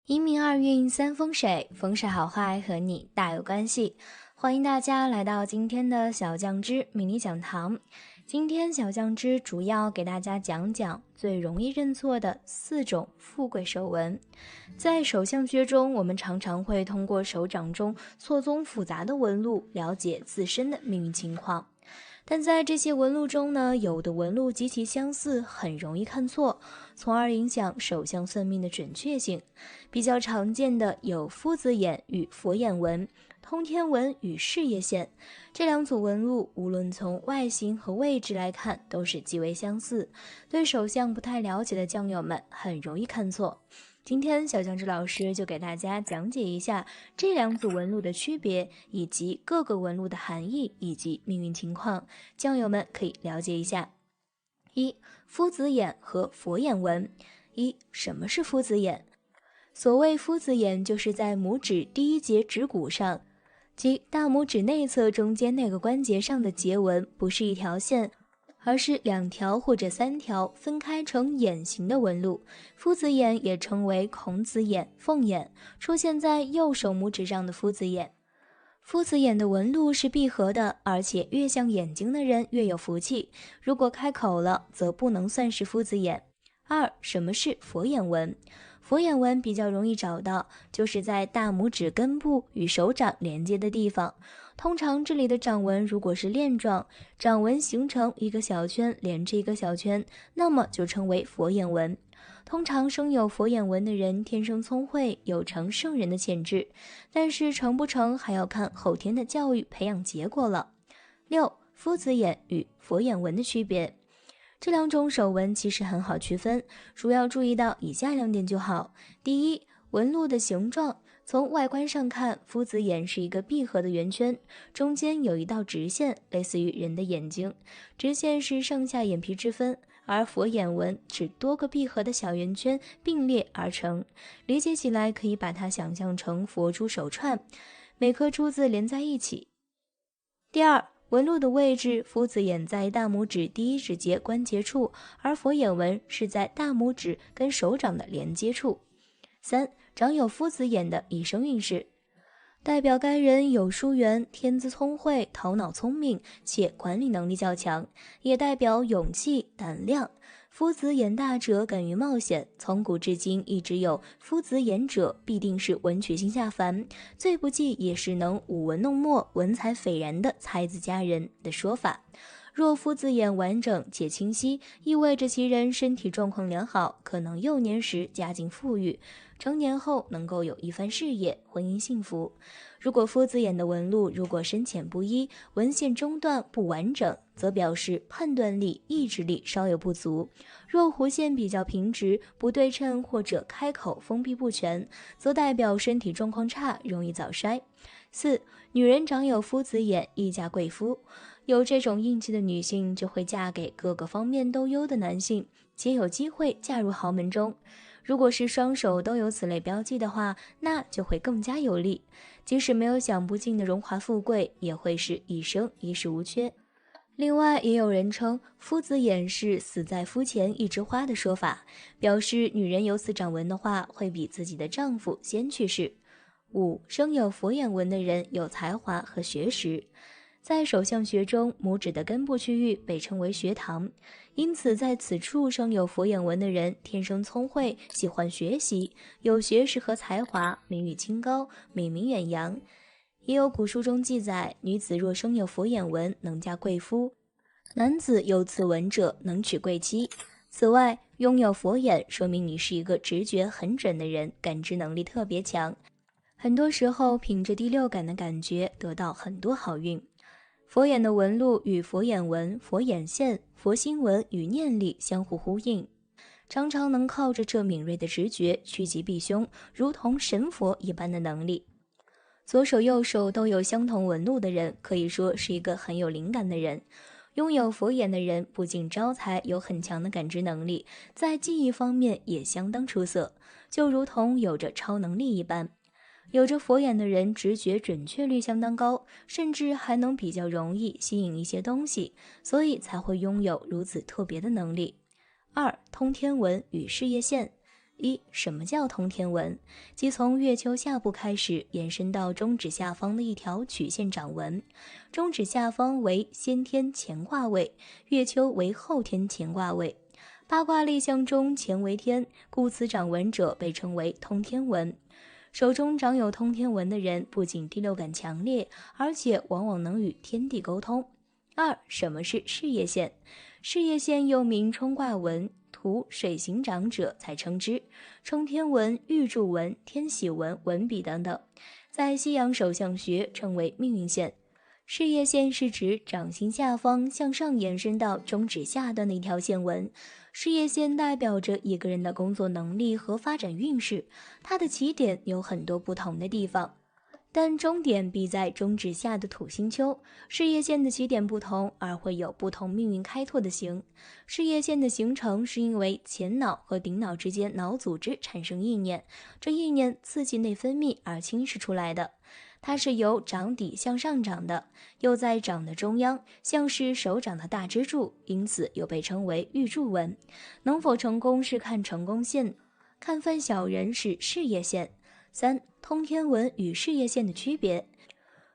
一命二运三风水，风水好坏和你大有关系。欢迎大家来到今天的小酱汁迷你讲堂。今天小酱汁主要给大家讲讲最容易认错的4种富贵手纹。在手相学中，我们常常会通过手掌中错综复杂的纹路了解自身的命运情况。但在这些纹路中呢，有的纹路极其相似，很容易看错，从而影响手相算命的准确性。比较常见的有夫子眼与佛眼纹、通天纹与事业线。这2组纹路无论从外形和位置来看都是极为相似，对手相不太了解的酱友们很容易看错。今天小酱汁老师就给大家讲解一下这2组纹路的区别，以及各个纹路的含义以及命运情况，酱友们可以了解一下。1. 夫子眼和佛眼纹。什么是夫子眼？所谓夫子眼，就是在拇指第一节指骨上，即大拇指内侧中间那个关节上的节纹不是一条线，而是2条或者3条分开成眼形的纹路。夫子眼也称为孔子眼、凤眼，出现在右手拇指上的夫子眼。夫子眼的纹路是闭合的，而且越像眼睛的人越有福气，如果开口了则不能算是夫子眼。2. 什么是佛眼纹？佛眼纹比较容易找到，就是在大拇指根部与手掌连接的地方。通常这里的掌纹如果是链状，掌纹形成一个小圈连着一个小圈，那么就称为佛眼纹。通常生有佛眼纹的人天生聪慧，有成圣人的潜质，但是成不成还要看后天的教育培养结果了。6. 夫子眼与佛眼纹的区别。这2种手纹其实很好区分，主要注意到以下2点就好。第一，纹路的形状。从外观上看，夫子眼是一个闭合的圆圈，中间有一道直线，类似于人的眼睛，直线是上下眼皮之分，而佛眼纹指多个闭合的小圆圈并列而成，理解起来可以把它想象成佛珠手串，每颗珠子连在一起。第二，纹路的位置，夫子眼在大拇指第一指节关节处，而佛眼纹是在大拇指跟手掌的连接处。3. 长有夫子眼的一生运势，代表该人有疏缘，天资聪慧，头脑聪明，且管理能力较强，也代表勇气、胆量。夫子眼大者敢于冒险，从古至今一直有夫子眼者必定是文曲星下凡，最不济也是能舞文弄墨、文采斐然的才子佳人的说法。若夫子眼完整且清晰，意味着其人身体状况良好，可能幼年时家境富裕，成年后能够有一番事业，婚姻幸福。如果夫子眼的纹路如果深浅不一，纹线中断不完整，则表示判断力、意志力稍有不足。若弧线比较平直、不对称或者开口封闭不全，则代表身体状况差，容易早衰。4. 女人长有夫子眼，易嫁贵夫。有这种运气的女性就会嫁给各个方面都优的男性，且有机会嫁入豪门中。如果是双手都有此类标记的话，那就会更加有利，即使没有享不尽的荣华富贵，也会是一生衣食无缺。另外也有人称夫子眼是死在夫前一枝花的说法，表示女人有此掌纹的话，会比自己的丈夫先去世。5. 生有佛眼纹的人有才华和学识。在手相学中，拇指的根部区域被称为学堂，因此在此处生有佛眼纹的人天生聪慧，喜欢学习，有学识和才华，名誉清高，美名远扬。也有古书中记载，女子若生有佛眼纹，能嫁贵夫；男子有此纹者，能娶贵妻。此外，拥有佛眼说明你是一个直觉很准的人，感知能力特别强，很多时候凭着第六感的感觉得到很多好运。佛眼的纹路与佛眼纹、佛眼线、佛心纹与念力相互呼应，常常能靠着这敏锐的直觉趋吉避凶，如同神佛一般的能力。左手右手都有相同纹路的人，可以说是一个很有灵感的人。拥有佛眼的人不仅招财，有很强的感知能力，在记忆方面也相当出色，就如同有着超能力一般。有着佛眼的人直觉准确率相当高，甚至还能比较容易吸引一些东西，所以才会拥有如此特别的能力。2. 通天纹与事业线。一、什么叫通天纹？即从月球下部开始延伸到中指下方的一条曲线掌纹。中指下方为先天乾卦位，月球为后天乾卦位。八卦立象中乾为天，故此掌纹者被称为通天纹。手中长有通天纹的人，不仅第六感强烈，而且往往能与天地沟通。二、什么是事业线？事业线又名冲卦纹，图水行掌者才称之。冲天纹、玉柱纹、天喜纹、纹笔等等，在西洋手相学称为命运线。事业线是指掌心下方向上延伸到中指下端的一条线纹。事业线代表着一个人的工作能力和发展运势，它的起点有很多不同的地方，但终点必在中指下的土星丘。事业线的起点不同，而会有不同命运开拓的形。事业线的形成是因为前脑和顶脑之间脑组织产生意念，这意念刺激内分泌而侵蚀出来的。它是由掌底向上长的，又在掌的中央，像是手掌的大支柱，因此又被称为玉柱纹。能否成功是看成功线，看犯小人是事业线。三、通天纹与事业线的区别。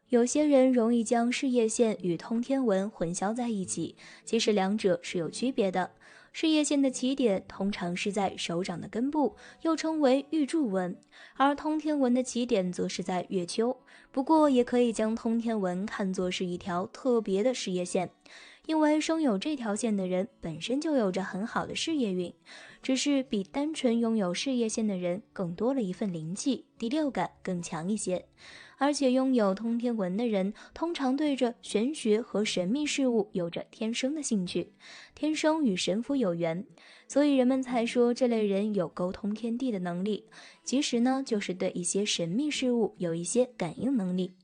有些人容易将事业线与通天纹混淆在一起，其实两者是有区别的。事业线的起点通常是在手掌的根部，又称为玉柱纹，而通天纹的起点则是在月丘。不过也可以将通天纹看作是一条特别的事业线，因为生有这条线的人本身就有着很好的事业运，只是比单纯拥有事业线的人更多了一份灵气，第六感更强一些。而且拥有通天纹的人通常对着玄学和神秘事物有着天生的兴趣，天生与神符有缘，所以人们才说这类人有沟通天地的能力，其实呢就是对一些神秘事物有一些感应能力。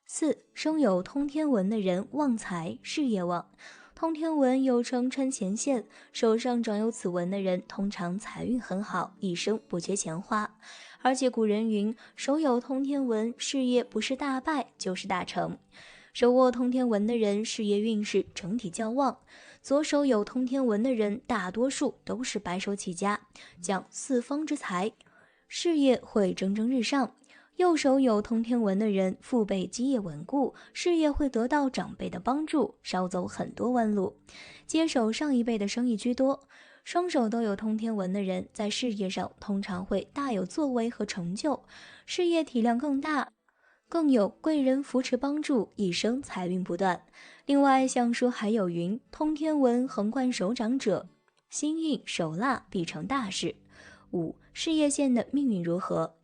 四、生有通天纹的人旺财，事业旺。通天纹又称穿钱线，手上长有此纹的人通常财运很好，一生不缺钱花。而且古人云，手有通天纹，事业不是大败就是大成。手握通天纹的人事业运势整体较旺，左手有通天纹的人大多数都是白手起家，讲四方之财，事业会蒸蒸日上。右手有通天纹的人父辈基业稳固，事业会得到长辈的帮助，少走很多弯路，接手上一辈的生意居多。双手都有通天纹的人在事业上通常会大有作为和成就，事业体量更大，更有贵人扶持帮助，一生财运不断。另外相书还有云，通天纹横贯手掌者，心运手辣，必成大事。五、事业线的命运如何？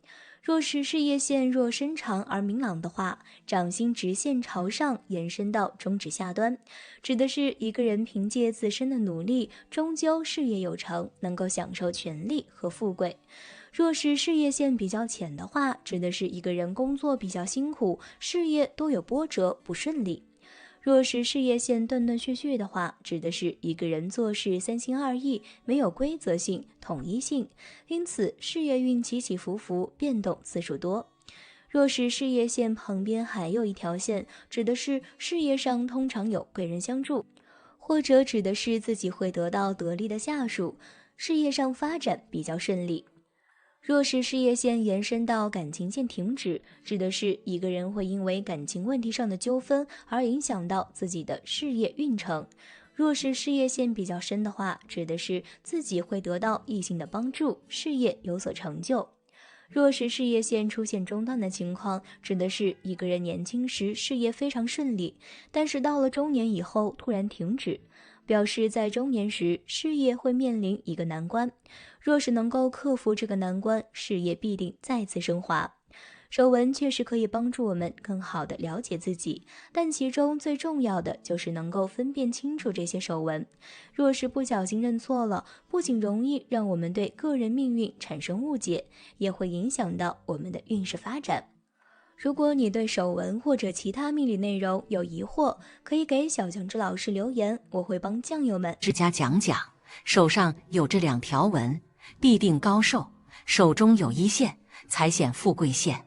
若是事业线若伸长而明朗的话，掌心直线朝上延伸到中指下端，指的是一个人凭借自身的努力，终究事业有成，能够享受权力和富贵。若是事业线比较浅的话，指的是一个人工作比较辛苦，事业多有波折，不顺利。若是事业线断断续续的话，指的是一个人做事三心二意，没有规则性、统一性，因此事业运起起伏伏，变动次数多。若是事业线旁边还有一条线，指的是事业上通常有贵人相助，或者指的是自己会得到得力的下属，事业上发展比较顺利。若是事业线延伸到感情线停止，指的是一个人会因为感情问题上的纠纷而影响到自己的事业运程。若是事业线比较深的话，指的是自己会得到异性的帮助，事业有所成就。若是事业线出现中断的情况，指的是一个人年轻时事业非常顺利，但是到了中年以后突然停止，表示在中年时事业会面临一个难关。若是能够克服这个难关，事业必定再次升华。手纹确实可以帮助我们更好地了解自己，但其中最重要的就是能够分辨清楚这些手纹。若是不小心认错了，不仅容易让我们对个人命运产生误解，也会影响到我们的运势发展。如果你对手纹或者其他命理内容有疑惑，可以给小酱汁老师留言，我会帮酱友们之家讲讲。手上有这2条纹，必定高寿；手中有一线，才显富贵线。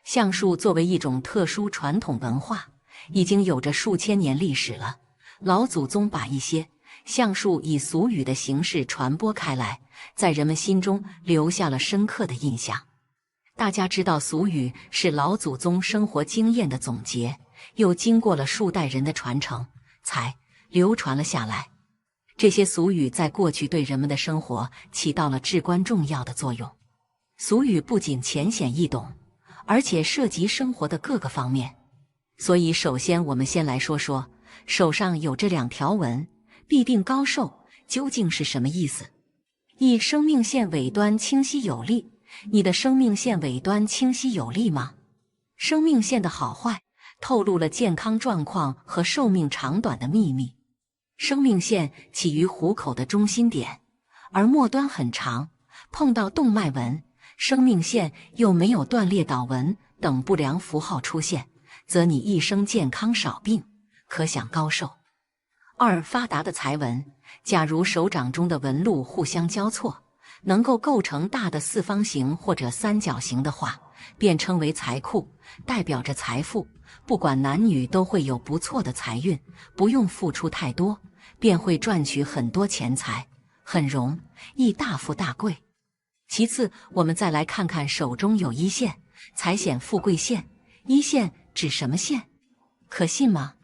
相术作为一种特殊传统文化，已经有着数千年历史了。老祖宗把一些橡树以俗语的形式传播开来，在人们心中留下了深刻的印象。大家知道，俗语是老祖宗生活经验的总结，又经过了数代人的传承，才流传了下来。这些俗语在过去对人们的生活起到了至关重要的作用。俗语不仅浅显易懂，而且涉及生活的各个方面。所以首先我们先来说说手上有这2条纹，必定高寿，究竟是什么意思？一、生命线尾端清晰有力。你的生命线尾端清晰有力吗？生命线的好坏透露了健康状况和寿命长短的秘密。生命线起于虎口的中心点，而末端很长，碰到动脉纹，生命线又没有断裂倒纹等不良符号出现，则你一生健康少病，可享高寿。2、发达的财纹。假如手掌中的纹路互相交错，能够构成大的四方形或者三角形的话，便称为财库，代表着财富，不管男女都会有不错的财运，不用付出太多，便会赚取很多钱财，很容易大富大贵。其次，我们再来看看手中有1线，财显富贵线。1线指什么线？可信吗？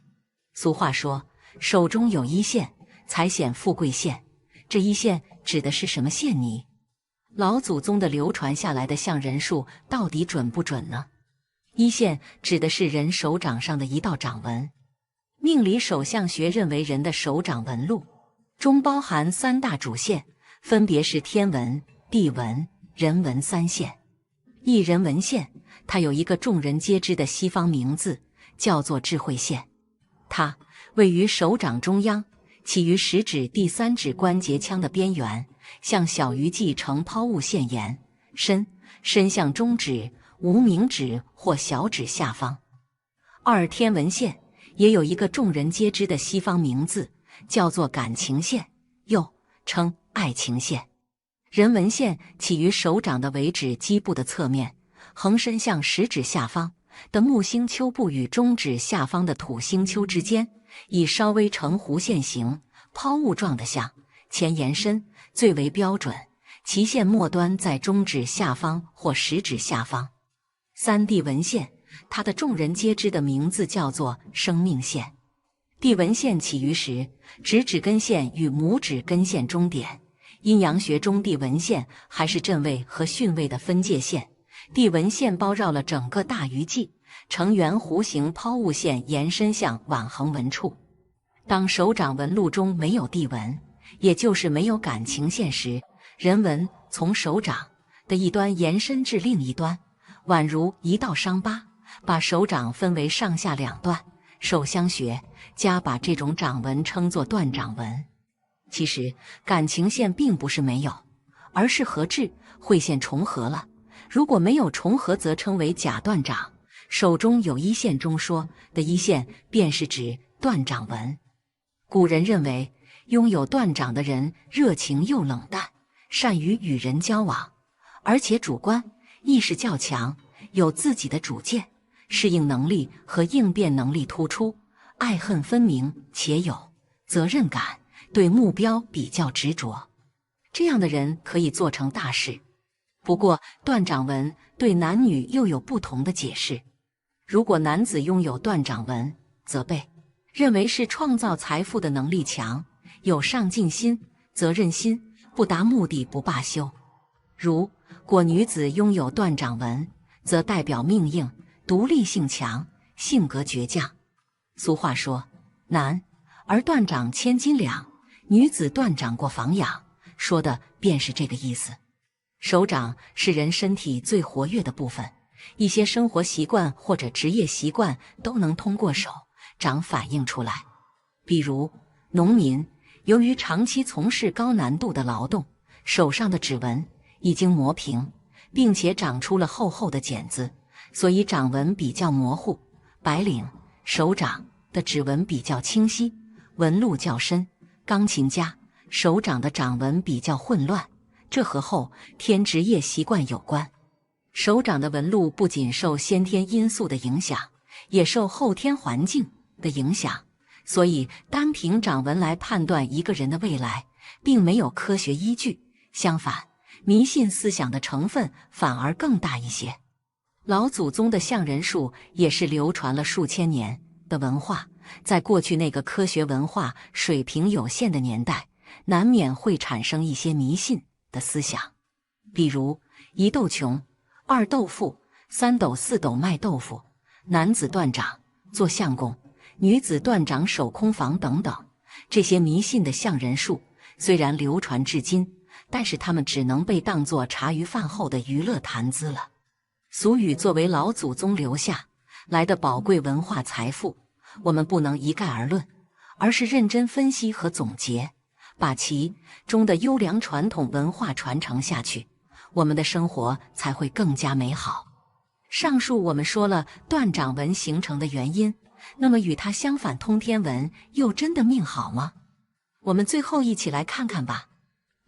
俗话说，手中有1线，财显富贵线。这1线指的是什么线呢？老祖宗的流传下来的相人术到底准不准呢？1线指的是人手掌上的一道掌纹。命理手相学认为，人的手掌纹路中包含3大主线，分别是天纹、地纹、人纹3线。一、人纹线，它有一个众人皆知的西方名字，叫做智慧线。它位于手掌中央，起于食指第3指关节腔的边缘，向小鱼际呈抛物线沿伸向中指、无名指或小指下方。2、天纹线也有一个众人皆知的西方名字，叫做感情线，又称爱情线。人纹线起于手掌的尾指基部的侧面，横伸向食指下方的木星丘部与中指下方的土星丘之间，以稍微呈弧线形、抛物状的向前延伸最为标准，其线末端在中指下方或食指下方。3、地纹线，它的众人皆知的名字叫做生命线。地纹线起于食指根线与拇指根线中点。阴阳学中，地纹线还是震位和巽位的分界线。地纹线包绕了整个大鱼际，呈圆弧形抛物线延伸向腕横纹处。当手掌纹路中没有地纹，也就是没有感情线时，人纹从手掌的一端延伸至另一端，宛如一道伤疤，把手掌分为上下2段。手相学家把这种掌纹称作断掌纹。其实感情线并不是没有，而是合质会线重合了。如果没有重合，则称为假断掌。手中有1线中说的1线，便是指断掌纹。古人认为，拥有断掌的人热情又冷淡，善于与人交往，而且主观意识较强，有自己的主见，适应能力和应变能力突出，爱恨分明，且有责任感，对目标比较执着。这样的人可以做成大事。不过，断掌纹对男女又有不同的解释。如果男子拥有断掌纹，则被认为是创造财富的能力强，有上进心、责任心，不达目的不罢休。如果女子拥有断掌纹，则代表命硬、独立性强，性格倔强。俗话说，男儿断掌千斤两，女子断掌过房养，说的便是这个意思。手掌是人身体最活跃的部分，一些生活习惯或者职业习惯都能通过手掌反映出来。比如农民由于长期从事高难度的劳动，手上的指纹已经磨平，并且长出了厚厚的茧子，所以掌纹比较模糊。白领手掌的指纹比较清晰，纹路较深。钢琴家手掌的掌纹比较混乱，这和后天职业习惯有关。手掌的纹路不仅受先天因素的影响，也受后天环境的影响。所以单凭掌纹来判断一个人的未来，并没有科学依据。相反，迷信思想的成分反而更大一些。老祖宗的相人术也是流传了数千年的文化，在过去那个科学文化水平有限的年代，难免会产生一些迷信的思想。比如一斗穷，二斗富，三斗四斗卖豆腐，男子断掌做相公，女子断掌守空房等等。这些迷信的相人术虽然流传至今，但是他们只能被当作茶余饭后的娱乐谈资了。俗语作为老祖宗留下来的宝贵文化财富，我们不能一概而论，而是认真分析和总结，把其中的优良传统文化传承下去，我们的生活才会更加美好。上述我们说了断掌纹形成的原因，那么与它相反通天纹又真的命好吗？我们最后一起来看看吧。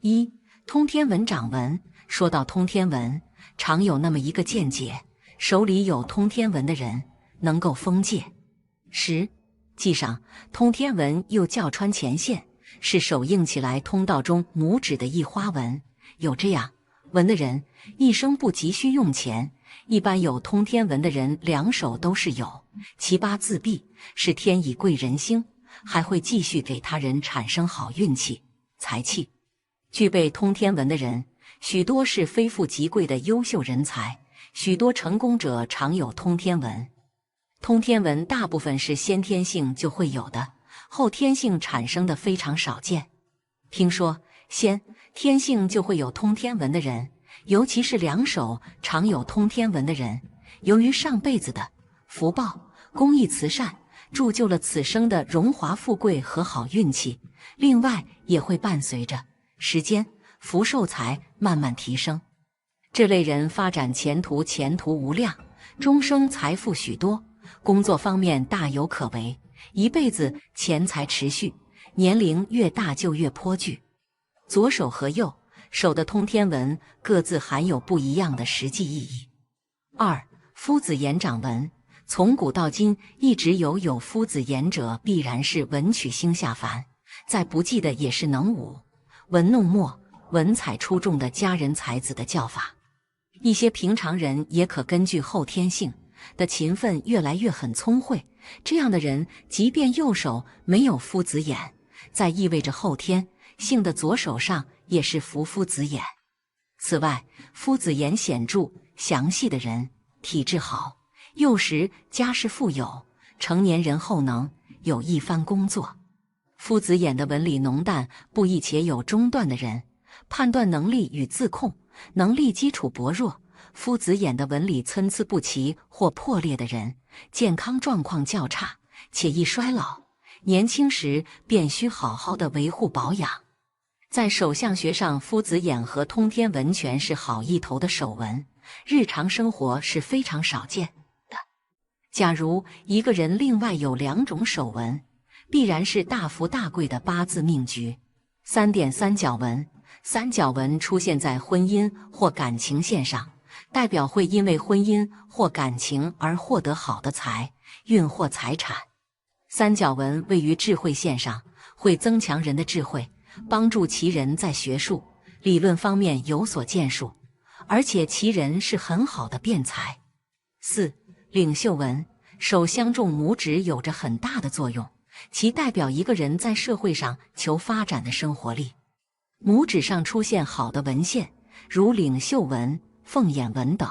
一、通天纹掌纹。说到通天纹，常有那么一个见解，手里有通天纹的人能够封界。实际上，通天纹又叫穿前线，是手印起来通道中拇指的一花纹。有这样纹的人，一生不急需用钱。一般有通天纹的人，两手都是有，其八字必是天以贵人星，还会继续给他人产生好运气、财气。具备通天纹的人，许多是非富即贵的优秀人才，许多成功者常有通天纹。通天纹大部分是先天性就会有的，后天性产生的非常少见。听说先天性就会有通天纹的人，尤其是两手常有通天纹的人，由于上辈子的福报、公益慈善，铸就了此生的荣华富贵和好运气，另外也会伴随着时间福寿财慢慢提升。这类人发展前途无量，终生财富许多，工作方面大有可为，一辈子钱财持续，年龄越大就越颇具。左手和右手的通天纹各自含有不一样的实际意义。二、夫子眼掌纹。从古到今一直有夫子眼者必然是文曲星下凡，再不济的也是能武、文弄墨、文采出众的佳人才子的叫法。一些平常人也可根据后天性的勤奋越来越很聪慧，这样的人即便右手没有夫子眼，在意味着后天性的左手上也是夫子眼。此外，夫子眼显著详细的人体质好，幼时家世富有，成年人后能有一番工作。夫子眼的纹理浓淡不一且有中断的人，判断能力与自控能力基础薄弱；夫子眼的纹理参差不齐或破裂的人，健康状况较差，且易衰老，年轻时便需好好的维护保养。在手相学上，夫子眼和通天纹全是好意头的手纹，日常生活是非常少见的。假如一个人另外有两种手纹，必然是大富大贵的八字命局。三点三角纹。三角纹出现在婚姻或感情线上，代表会因为婚姻或感情而获得好的财运或财产。三角纹位于智慧线上，会增强人的智慧，帮助其人在学术、理论方面有所建树，而且其人是很好的辩才。四、领袖纹。手相中拇指有着很大的作用，其代表一个人在社会上求发展的生活力。拇指上出现好的纹线，如领袖纹、凤眼纹等，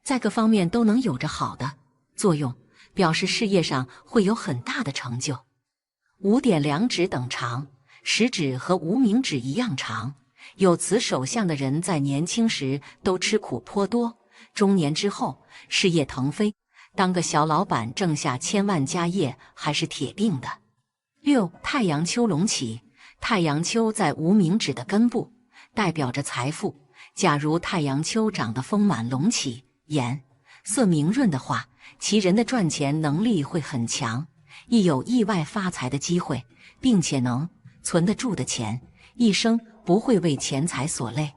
在各方面都能有着好的作用，表示事业上会有很大的成就。五点两指等长，食指和无名指一样长。有此手相的人在年轻时都吃苦颇多，中年之后事业腾飞，当个小老板挣下千万家业还是铁定的。六、太阳丘隆起。太阳丘在无名指的根部，代表着财富。假如太阳丘长得丰满隆起，颜色明润的话，其人的赚钱能力会很强，亦有意外发财的机会，并且能存得住的钱，一生不会为钱财所累。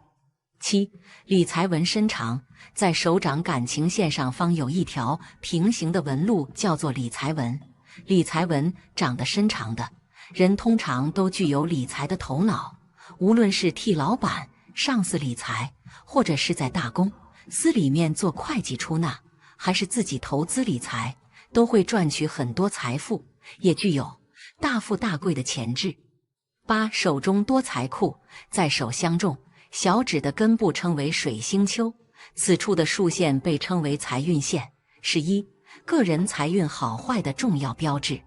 七、理财纹身长。在手掌感情线上方有一条平行的纹路，叫做理财纹。理财纹长得伸长的人通常都具有理财的头脑，无论是替老板、上司理财，或者是在大公司里面做会计出纳，还是自己投资理财，都会赚取很多财富，也具有大富大贵的潜质。8. 手中多财库，在手相中。小指的根部称为水星丘，此处的竖线被称为财运线，是个人财运好坏的重要标志。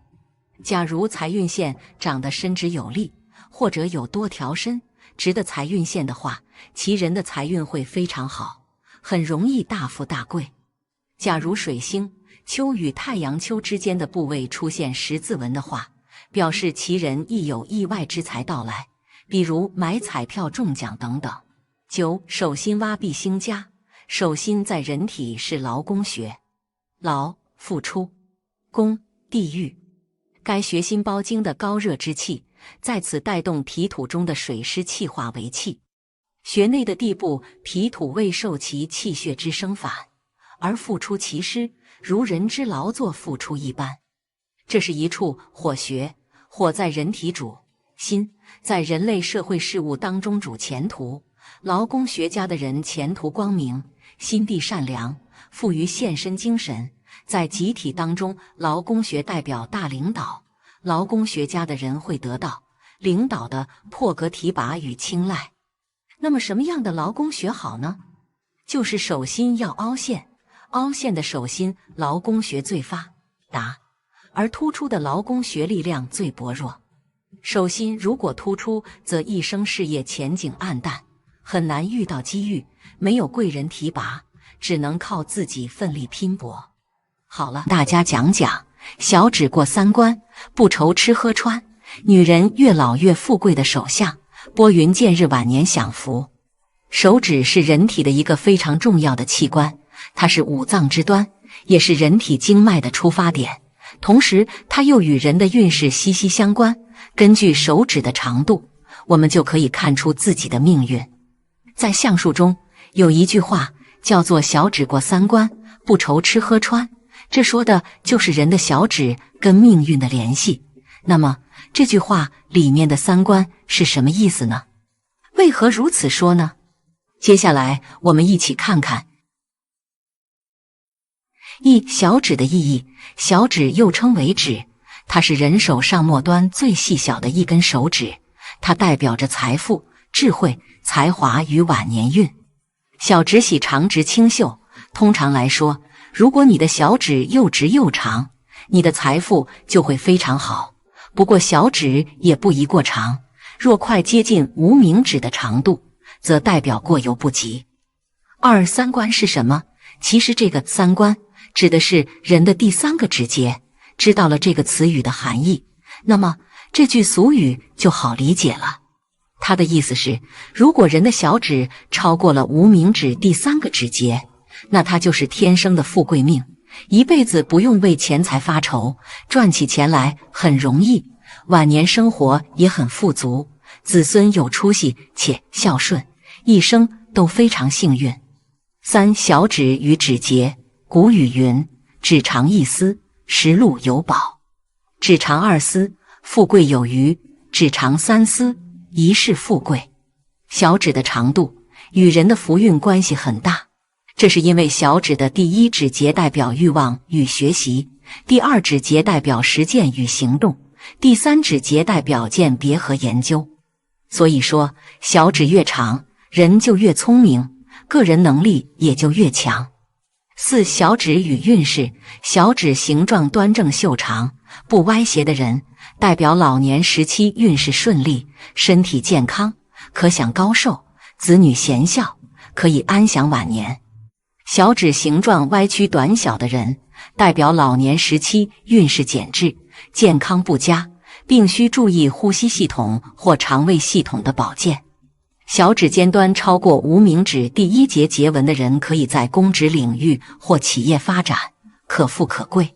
假如财运线长得伸直有力，或者有多条伸直的财运线的话，其人的财运会非常好，很容易大富大贵。假如水星丘与太阳丘之间的部位出现十字纹的话，表示其人亦有意外之财到来，比如买彩票中奖等等。9. 手心挖壁星家，手心在人体是劳宫穴，劳付出，宫地狱，该穴心包经的高热之气在此带动脾土中的水湿气化为气，穴内的地部脾土未受其气血之生返，而付出其湿，如人之劳作付出一般。这是一处火穴，火在人体主，心在人类社会事务当中主前途。劳宫学家的人前途光明，心地善良，富于献身精神，在集体当中，劳宫学代表大领导，劳宫学家的人会得到领导的破格提拔与青睐。那么什么样的劳宫学好呢？就是手心要凹陷，凹陷的手心劳宫学最发达，而突出的劳宫学力量最薄弱。手心如果突出，则一生事业前景暗淡，很难遇到机遇，没有贵人提拔，只能靠自己奋力拼搏。好了，大家讲讲小指过3关，不愁吃喝穿，女人越老越富贵的手相，拨云见日，晚年享福。手指是人体的一个非常重要的器官，它是五脏之端，也是人体经脉的出发点，同时它又与人的运势息息相关。根据手指的长度，我们就可以看出自己的命运。在相术中有一句话叫做小指过3关，不愁吃喝穿，这说的就是人的小指跟命运的联系。那么这句话里面的3关是什么意思呢？为何如此说呢？接下来我们一起看看。小指的意义。小指又称为指，它是人手上末端最细小的一根手指，它代表着财富、智慧、才华与晚年运。小指喜长直清秀，通常来说，如果你的小指又直又长，你的财富就会非常好。不过小指也不宜过长，若快接近无名指的长度，则代表过犹不及。3关是什么？其实这个3关指的是人的第3个指节。知道了这个词语的含义，那么这句俗语就好理解了。它的意思是，如果人的小指超过了无名指第3个指节，那他就是天生的富贵命，一辈子不用为钱财发愁，赚起钱来很容易，晚年生活也很富足，子孙有出息且孝顺，一生都非常幸运。小指与指节。古语云：指长1丝，食禄有保；指长2丝，富贵有余；指长3丝，一世富贵。小指的长度与人的福运关系很大，这是因为小指的第1指节代表欲望与学习，第2指节代表实践与行动，第3指节代表鉴别和研究。所以说，小指越长，人就越聪明，个人能力也就越强。小指与运势。小指形状端正秀长，不歪斜的人，代表老年时期运势顺利，身体健康，可享高寿，子女贤孝，可以安享晚年。小指形状歪曲短小的人，代表老年时期运势减滞，健康不佳，并需注意呼吸系统或肠胃系统的保健。小指尖端超过无名指第1节节纹的人，可以在公职领域或企业发展，可富可贵。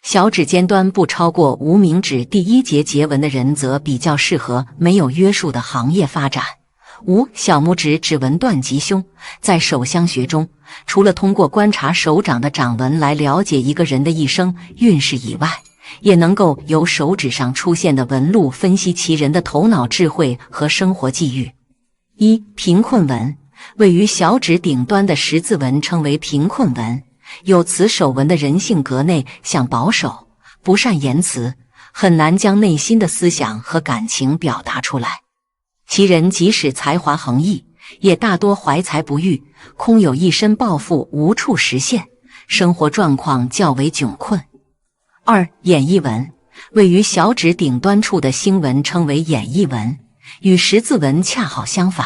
小指尖端不超过无名指第1节节纹的人，则比较适合没有约束的行业发展。小拇指指纹断吉凶。在手相学中，除了通过观察手掌的掌纹来了解一个人的一生运势以外，也能够由手指上出现的纹路分析其人的头脑智慧和生活际遇。一、贫困纹，位于小指顶端的十字纹称为贫困纹。有此手纹的人性格内向保守，不善言辞，很难将内心的思想和感情表达出来。其人即使才华横溢，也大多怀才不遇，空有一身抱负无处实现，生活状况较为窘困。二、眼翳纹，位于小指顶端处的星纹称为眼翳纹，与十字纹恰好相反。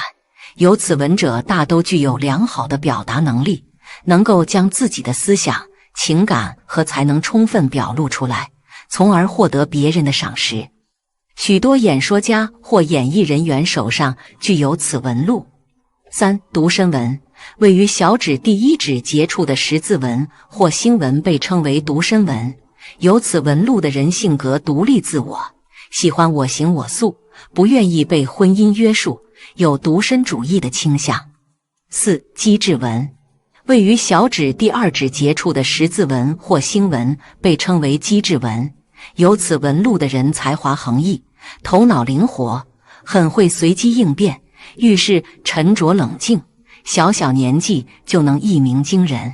有此纹者大都具有良好的表达能力，能够将自己的思想、情感和才能充分表露出来，从而获得别人的赏识。许多演说家或演艺人员手上具有此纹路。三、独身纹，位于小指第一指节处的十字纹或星纹被称为独身纹。有此纹路的人性格独立自我，喜欢我行我素，不愿意被婚姻约束，有独身主义的倾向。四、机智纹，位于小指第二指节处的十字纹或星纹被称为机智纹。有此纹路的人才华横溢，头脑灵活，很会随机应变，遇事沉着冷静，小小年纪就能一鸣惊人。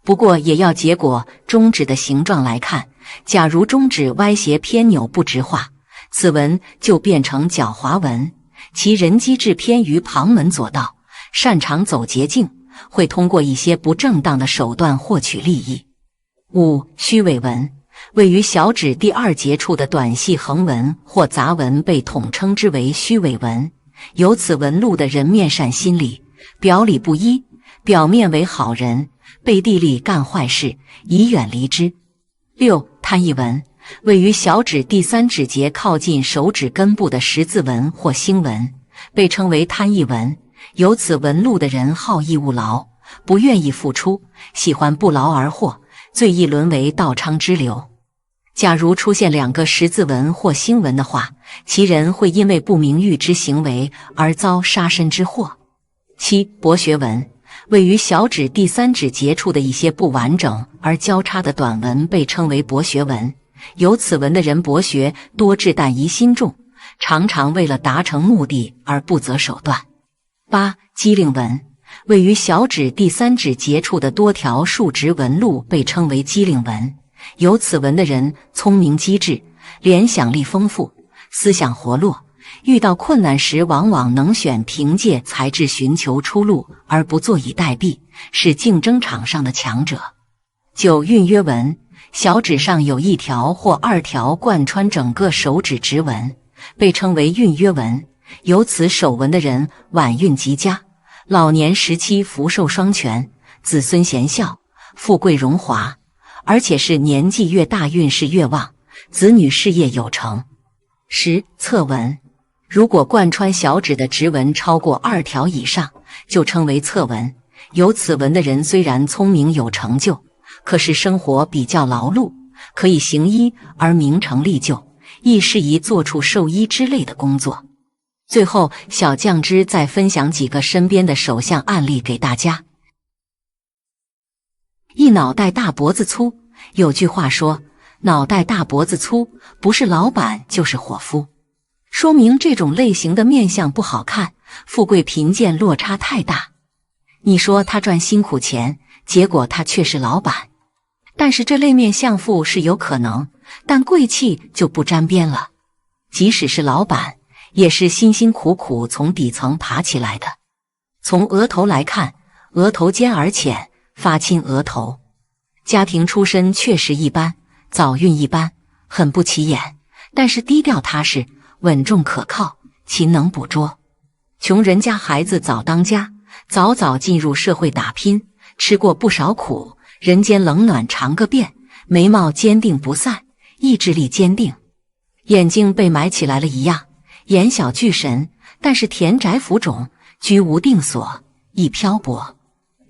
不过也要结果中指的形状来看，假如中指歪斜偏扭不直画，此纹就变成狡猾纹。其人机智偏于旁门左道，擅长走捷径，会通过一些不正当的手段获取利益。五、虚伪纹，位于小指第二节处的短细横纹或杂纹被统称之为虚伪纹。有此纹路的人面善心理，表里不一，表面为好人，背地里干坏事，宜远离之。六、贪翳纹，位于小指第三指节靠近手指根部的十字纹或星纹，被称为贪翳纹。有此纹路的人好逸恶劳，不愿意付出，喜欢不劳而获，最易沦为道娼之流。假如出现两个十字纹或星纹的话，其人会因为不明喻之行为而遭杀身之祸。七、博学纹，位于小指第三指节处的一些不完整而交叉的短纹被称为博学纹。有此纹的人博学多智但疑心重，常常为了达成目的而不择手段。八、机灵纹，位于小指第三指节处的多条竖直纹路被称为机灵纹。有此纹的人聪明机智，联想力丰富，思想活络，遇到困难时往往能选凭借才智寻求出路，而不坐以待毙，是竞争场上的强者。九、运约纹，小指上有一条或二条贯穿整个手指直纹，被称为运约纹。有此手纹的人晚运极佳，老年时期福寿双全，子孙贤孝，富贵荣华，而且是年纪越大运势越旺，子女事业有成。十、侧纹，如果贯穿小指的直纹超过二条以上，就称为侧纹。有此纹的人虽然聪明有成就，可是生活比较劳碌，可以行医而名成利就，亦适宜做出兽医之类的工作。最后，小酱汁再分享几个身边的手相案例给大家。一脑袋大脖子粗，有句话说，脑袋大脖子粗，不是老板就是伙夫，说明这种类型的面相不好看，富贵贫贱落差太大。你说他赚辛苦钱，结果他却是老板。但是这类面相富是有可能，但贵气就不沾边了。即使是老板，也是辛辛苦苦从底层爬起来的。从额头来看，额头尖而浅，发亲额头。家庭出身确实一般，早运一般，很不起眼，但是低调踏实，稳重可靠，勤能补拙。穷人家孩子早当家，早早进入社会打拼，吃过不少苦，人间冷暖尝个遍，眉毛坚定不散，意志力坚定。眼睛被埋起来了一样，眼小巨神，但是田宅浮肿，居无定所，易漂泊。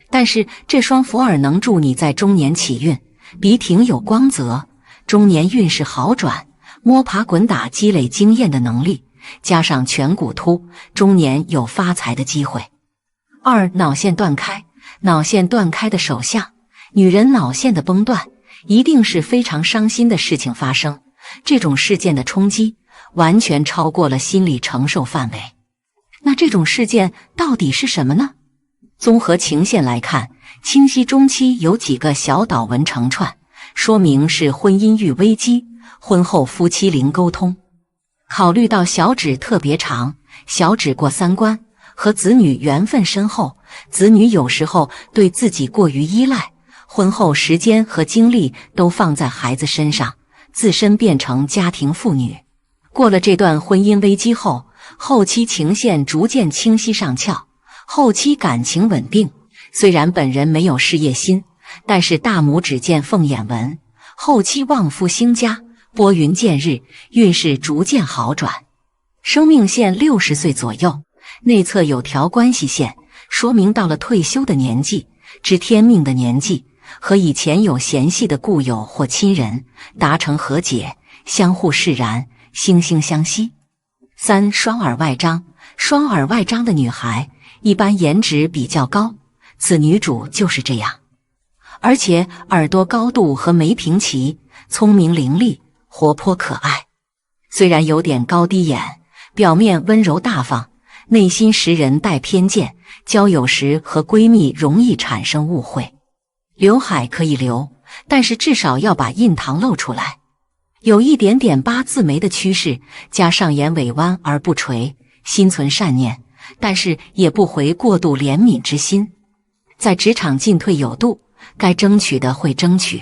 但是这双福耳能助你在中年起运，鼻挺有光泽，中年运势好转，摸爬滚打积累经验的能力，加上颧骨凸，中年有发财的机会。二、脑线断开，脑线断开的手相，女人脑线的崩断，一定是非常伤心的事情发生。这种事件的冲击完全超过了心理承受范围。那这种事件到底是什么呢？综合情线来看，清晰中期有几个小祷文成串，说明是婚姻遇危机，婚后夫妻零沟通。考虑到小指特别长，小指过3关，和子女缘分深厚，子女有时候对自己过于依赖，婚后时间和精力都放在孩子身上，自身变成家庭妇女。过了这段婚姻危机后，后期情线逐渐清晰上翘，后期感情稳定。虽然本人没有事业心，但是大拇指见凤眼纹，后期旺夫兴家，拨云见日，运势逐渐好转。生命线60岁左右，内侧有条关系线，说明到了退休的年纪，知天命的年纪，和以前有嫌隙的故友或亲人达成和解，相互释然，惺惺相惜。3. 双耳外张。双耳外张的女孩一般颜值比较高，此女主就是这样，而且耳朵高度和眉平齐，聪明伶俐，活泼可爱。虽然有点高低眼，表面温柔大方，内心识人带偏见，交友时和闺蜜容易产生误会。刘海可以留，但是至少要把印堂露出来。有一点点八字眉的趋势，加上眼尾弯而不垂，心存善念，但是也不回过度怜悯之心。在职场进退有度，该争取的会争取。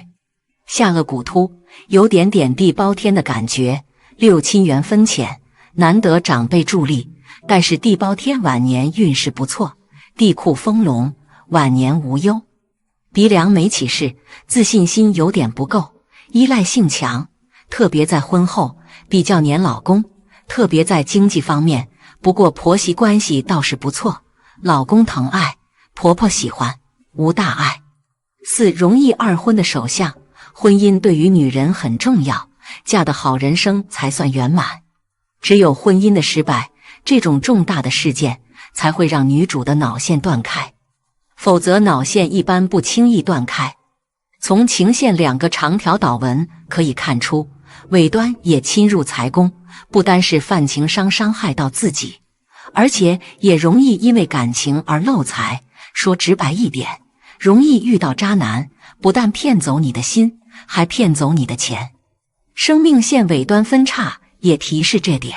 下颚骨突，有点点地包天的感觉，六亲缘分浅，难得长辈助力，但是地包天晚年运势不错，地库丰隆，晚年无忧。鼻梁没起势，自信心有点不够，依赖性强，特别在婚后，比较黏老公，特别在经济方面，不过婆媳关系倒是不错，老公疼爱，婆婆喜欢，无大碍。4. 容易二婚的手相，婚姻对于女人很重要，嫁得好人生才算圆满。只有婚姻的失败，这种重大的事件才会让女主的脑线断开，否则脑线一般不轻易断开。从情线2个长条导纹可以看出，尾端也侵入财宫，不单是犯情伤伤害到自己，而且也容易因为感情而漏财。说直白一点，容易遇到渣男，不但骗走你的心，还骗走你的钱。生命线尾端分叉也提示这点。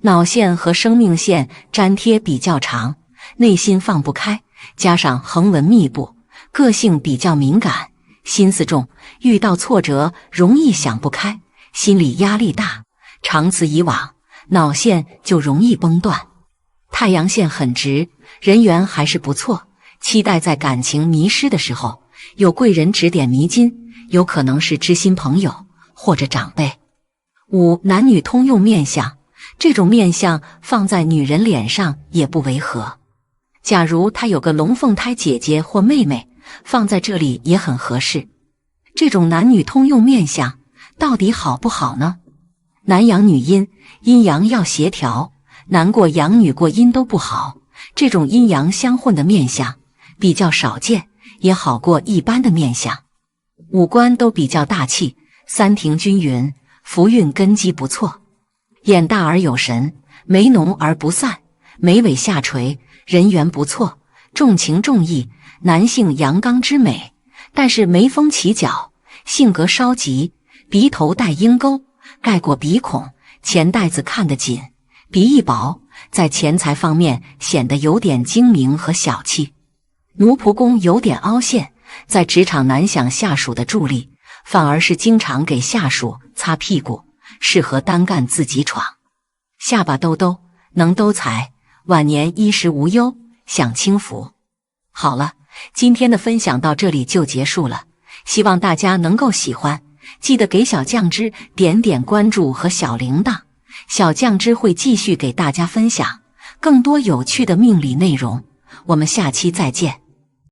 脑线和生命线粘贴比较长，内心放不开，加上横纹密布，个性比较敏感，心思重，遇到挫折容易想不开，心理压力大，长此以往，脑线就容易崩断。太阳线很直，人缘还是不错，期待在感情迷失的时候，有贵人指点迷津，有可能是知心朋友或者长辈。5. 男女通用面相，这种面相放在女人脸上也不违和。假如她有个龙凤胎姐姐或妹妹，放在这里也很合适。这种男女通用面相到底好不好呢？男阳女阴，阴阳要协调，男过阳女过阴都不好，这种阴阳相混的面相比较少见，也好过一般的面相。五官都比较大气，三庭均匀，福运根基不错。眼大而有神，眉浓而不散，眉尾下垂，人缘不错，重情重义，男性阳刚之美，但是眉峰起角，性格稍急，鼻头带鹰钩，盖过鼻孔，钱袋子看得紧，鼻翼薄，在钱财方面显得有点精明和小气。奴仆宫有点凹陷，在职场难享下属的助力，反而是经常给下属擦屁股，适合单干自己闯。下巴兜兜，能兜财，晚年衣食无忧，享清福。好了，今天的分享到这里就结束了，希望大家能够喜欢，记得给小酱汁点点关注和小铃铛，小酱汁会继续给大家分享更多有趣的命理内容，我们下期再见。